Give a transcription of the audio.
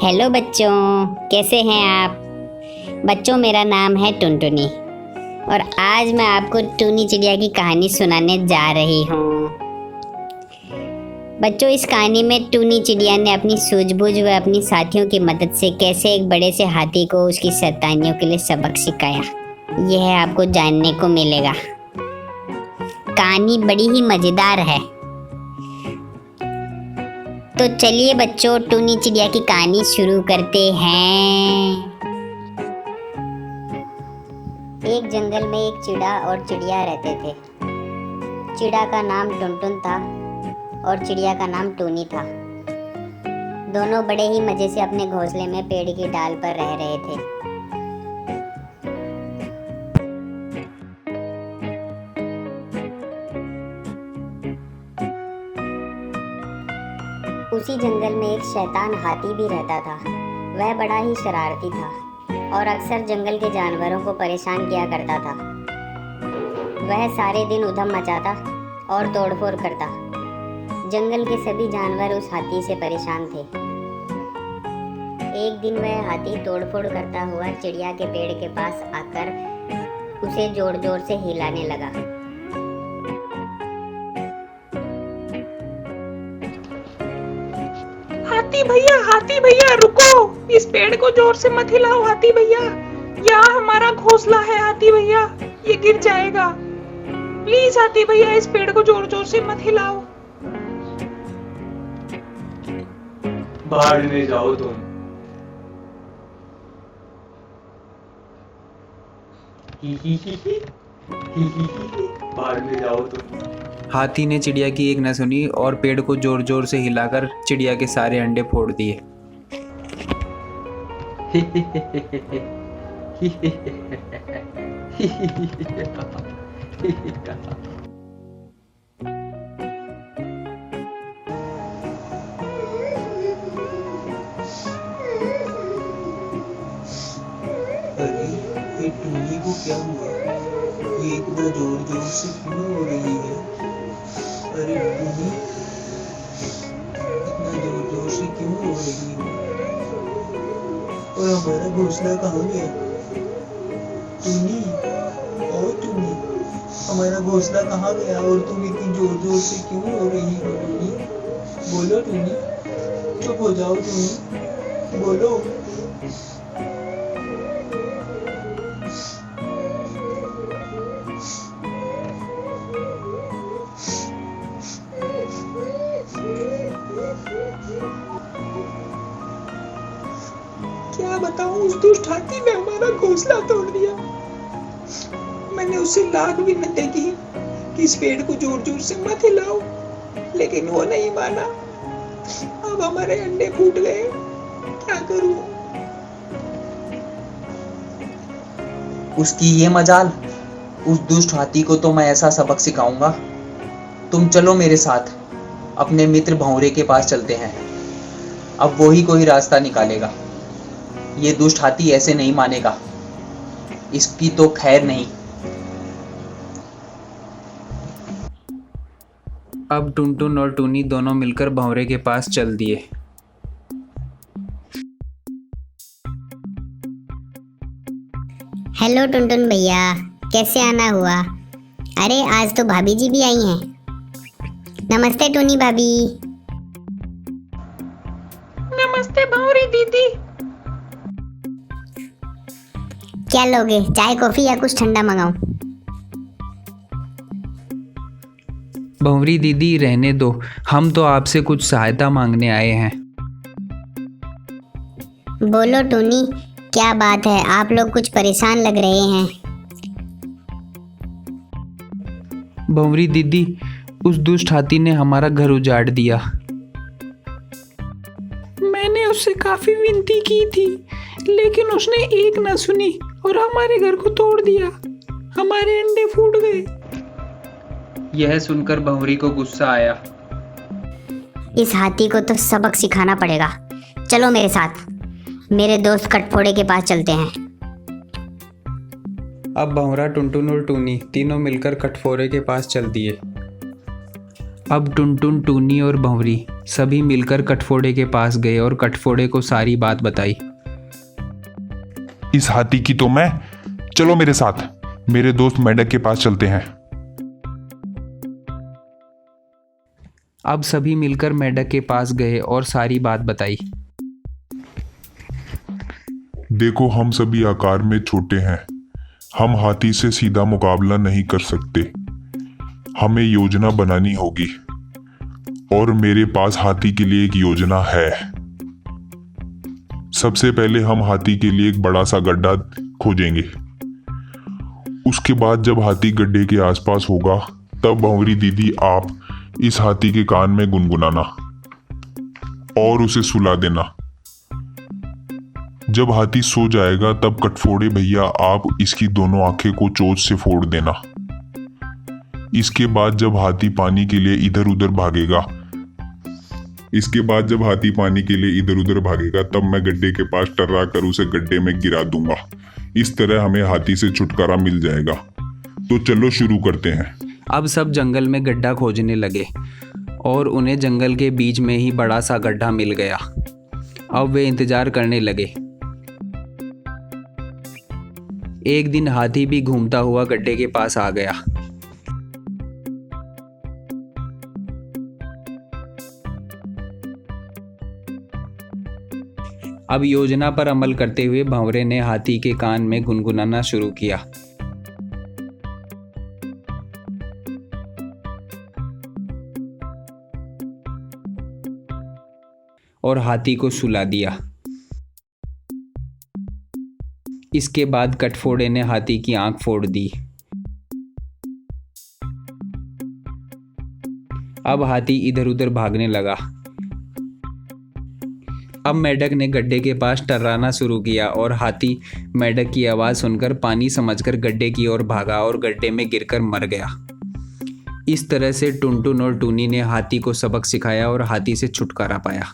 Hello बच्चों, कैसे हैं आप बच्चों। मेरा नाम है टुनटुनी और आज मैं आपको टूनी चिड़िया की कहानी सुनाने जा रही हूँ। बच्चों, इस कहानी में टूनी चिड़िया ने अपनी सूझबूझ व अपनी साथियों की मदद से कैसे एक बड़े से हाथी को उसकी शैतानियों के लिए सबक सिखाया, यह आपको जानने को मिलेगा। कहानी बड़ी ही मज़ेदार है। तो चलिए बच्चों, टूनी चिड़िया की कहानी शुरू करते हैं। एक जंगल में एक चिड़ा और चिड़िया रहते थे। चिड़ा का नाम टुनटुन था और चिड़िया का नाम टूनी था। दोनों बड़े ही मज़े से अपने घोंसले में पेड़ की डाल पर रह रहे थे। उसी जंगल में एक शैतान हाथी भी रहता था। वह बड़ा ही शरारती था और अक्सर जंगल के जानवरों को परेशान किया करता था। वह सारे दिन उधम मचाता और तोड़फोड़ करता। जंगल के सभी जानवर उस हाथी से परेशान थे। एक दिन वह हाथी तोड़फोड़ करता हुआ चिड़िया के पेड़ के पास आकर उसे जोर जोर से हिलाने लगा। हाथी भैया रुको, इस पेड़ को जोर से मत हिलाओ हाथी भैया। यहाँ हमारा घोंसला है हाथी भैया, ये गिर जाएगा। प्लीज हाथी भैया, इस पेड़ को जोर जोर से मत हिलाओ। बाहर में जाओ तुम। बाहर में जाओ तुम। हाथी ने चिड़िया की एक न सुनी और पेड़ को जोर जोर से हिलाकर चिड़िया के सारे अंडे फोड़ दिए। अरे ये टूनी को क्या हुआ? ये इतना जोर जोर से क्यों हो रही है? अरे टूनी इतना जोर जोर से क्यों हो रही है? और हमारा घोंसला कहाँ गया? टूनी, ओ टूनी, हमारा घोंसला कहाँ गया और तुम इतनी जोर जोर से क्यों हो रही हो? टूनी बोलो, टूनी चुप हो जाओ, टूनी बोलो। क्या बताऊं, उस दुष्ट हाथी ने हमारा घोंसला तोड़ दिया। मैंने उसे लाख विनती की कि इस पेड़ को जोर जोर से मत हिलाओ, लेकिन वो नहीं माना। अब हमारे अंडे फूट गए, क्या करूं? उसकी ये मजाल, उस दुष्ट हाथी को तो मैं ऐसा सबक सिखाऊंगा। तुम चलो मेरे साथ, अपने मित्र भंवरे के पास चलते हैं। अब वो ही कोई रास्ता निकालेगा। ये दुष्ट हाथी ऐसे नहीं मानेगा, इसकी तो खैर नहीं। अब टुनटुन और टूनी दोनों मिलकर भंवरे के पास चल दिए। हेलो टुनटुन भैया, कैसे आना हुआ? अरे आज तो भाभी जी भी आई हैं। नमस्ते टूनी भाभी। नमस्ते भंवरी दीदी। क्या लोगे, चाय कॉफी या कुछ ठंडा मंगाऊं? भंवरी दीदी रहने दो, हम तो आपसे कुछ सहायता मांगने आए हैं। बोलो टूनी, क्या बात है? आप लोग कुछ परेशान लग रहे हैं। भंवरी दीदी, उस दुष्ट हाथी ने हमारा घर उजाड़ दिया। मैंने उससे काफी विनती की थी, लेकिन उसने एक न सुनी और हमारे घर को तोड़ दिया। हमारे अंडे फूट गए। यह सुनकर भंवरी को गुस्सा आया। इस हाथी को तो सबक सिखाना पड़ेगा। चलो मेरे साथ, मेरे दोस्त कटफोड़े के पास चलते हैं। अब भंवरा, टुनटुन और टूनी तीनों मिलकर कटफोरे के पास चल दिए। अब टुनटुन, टूनी और भंवरी सभी मिलकर कटफोड़े के पास गए और कटफोड़े को सारी बात बताई। इस हाथी की तो मैं, चलो मेरे साथ, मेरे दोस्त मेंढक के पास चलते हैं। अब सभी मिलकर मेंढक के पास गए और सारी बात बताई। देखो, हम सभी आकार में छोटे हैं, हम हाथी से सीधा मुकाबला नहीं कर सकते, हमें योजना बनानी होगी और मेरे पास हाथी के लिए एक योजना है। सबसे पहले हम हाथी के लिए एक बड़ा सा गड्ढा खोदेंगे। उसके बाद जब हाथी गड्ढे के आसपास होगा तब भंवरी दीदी आप इस हाथी के कान में गुनगुनाना और उसे सुला देना। जब हाथी सो जाएगा तब कटफोड़े भैया आप इसकी दोनों आंखें को चोंच से फोड़ देना। इसके बाद जब हाथी पानी के लिए इधर उधर भागेगा तब मैं गड्ढे के पास टर्रा कर उसे गड्ढे में गिरा दूंगा। इस तरह हमें हाथी से छुटकारा मिल जाएगा। तो चलो शुरू करते हैं। अब सब जंगल में गड्ढा खोजने लगे और उन्हें जंगल के बीच में ही बड़ा सा गड्ढा मिल गया। अब वे इंतजार करने लगे। एक दिन हाथी भी घूमता हुआ गड्ढे के पास आ गया। अब योजना पर अमल करते हुए भंवरे ने हाथी के कान में गुनगुनाना शुरू किया। और हाथी को सुला दिया। इसके बाद कटफोड़े ने हाथी की आंख फोड़ दी। अब हाथी इधर उधर भागने लगा। अब मेंढक ने गड्ढे के पास टर्राना शुरू किया और हाथी मेंढक की आवाज़ सुनकर पानी समझकर गड्ढे की ओर भागा और गड्ढे में गिरकर मर गया। इस तरह से टुनटुन और टूनी ने हाथी को सबक सिखाया और हाथी से छुटकारा पाया।